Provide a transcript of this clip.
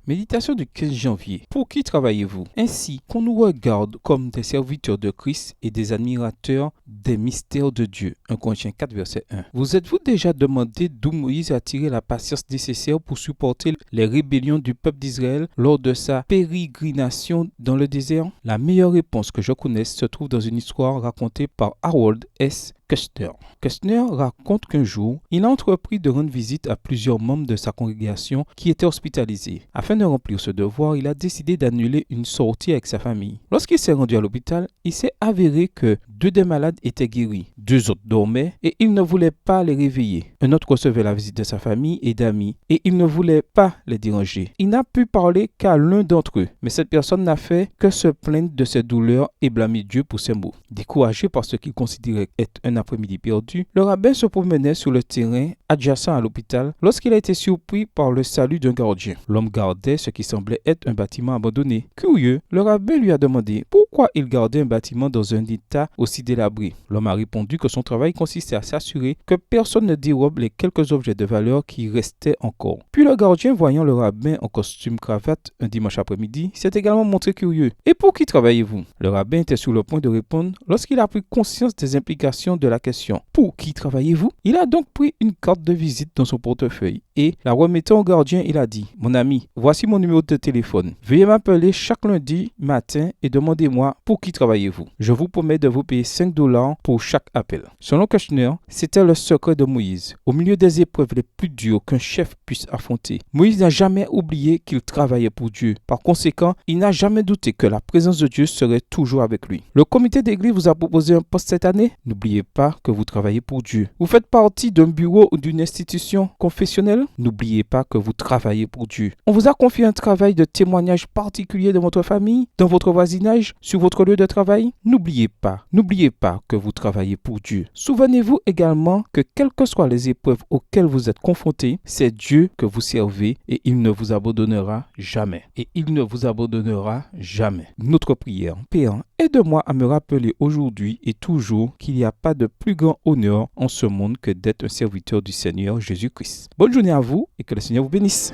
Méditation du 15 janvier. Pour qui travaillez-vous? Ainsi qu'on nous regarde comme des serviteurs de Christ et des admirateurs des mystères de Dieu. 1 Corinthiens 4, verset 1. Vous êtes-vous déjà demandé d'où Moïse a tiré la patience nécessaire pour supporter les rébellions du peuple d'Israël lors de sa pérégrination dans le désert? La meilleure réponse que je connaisse se trouve dans une histoire racontée par Harold S. Kushner. Kushner raconte qu'un jour, il a entrepris de rendre visite à plusieurs membres de sa congrégation qui étaient hospitalisés. Afin de remplir ce devoir, il a décidé d'annuler une sortie avec sa famille. Lorsqu'il s'est rendu à l'hôpital, il s'est avéré que 2 des malades étaient guéris, 2 autres dormaient et il ne voulait pas les réveiller. Un autre recevait la visite de sa famille et d'amis et il ne voulait pas les déranger. Il n'a pu parler qu'à l'un d'entre eux, mais cette personne n'a fait que se plaindre de ses douleurs et blâmer Dieu pour ses maux. Découragé par ce qu'il considérait être un après-midi perdu, le rabbin se promenait sur le terrain adjacent à l'hôpital lorsqu'il a été surpris par le salut d'un gardien. L'homme gardait ce qui semblait être un bâtiment abandonné. Curieux, le rabbin lui a demandé pourquoi il gardait un bâtiment dans un état aussi délabré. L'homme a répondu que son travail consistait à s'assurer que personne ne dérobe les quelques objets de valeur qui restaient encore. Puis le gardien, voyant le rabbin en costume cravate un dimanche après-midi, s'est également montré curieux. « Et pour qui travaillez-vous » Le rabbin était sur le point de répondre lorsqu'il a pris conscience des implications de la question. « Pour qui travaillez-vous » Il a donc pris une carte de visite dans son portefeuille et, la remettant au gardien, il a dit « Mon ami, voici mon numéro de téléphone. Veuillez m'appeler chaque lundi matin et demandez-moi pour qui travaillez-vous. Je vous promets de vous payer $5 pour chaque appel. » Selon Kushner, c'était le secret de Moïse. Au milieu des épreuves les plus dures qu'un chef puisse affronter, Moïse n'a jamais oublié qu'il travaillait pour Dieu. Par conséquent, il n'a jamais douté que la présence de Dieu serait toujours avec lui. Le comité d'église vous a proposé un poste cette année? N'oubliez pas que vous travaillez pour Dieu. Vous faites partie d'un bureau ou d'une institution confessionnelle? N'oubliez pas que vous travaillez pour Dieu. On vous a confié un travail de témoignage particulier dans votre famille, dans votre voisinage, sur votre lieu de travail? N'oubliez pas que vous travaillez pour Dieu. Souvenez-vous également que quelles que soient les épreuves auxquelles vous êtes confrontés, c'est Dieu que vous servez et il ne vous abandonnera jamais. Notre prière. Père, aide-moi à me rappeler aujourd'hui et toujours qu'il n'y a pas de plus grand honneur en ce monde que d'être un serviteur du Seigneur Jésus-Christ. Bonne journée à vous et que le Seigneur vous bénisse.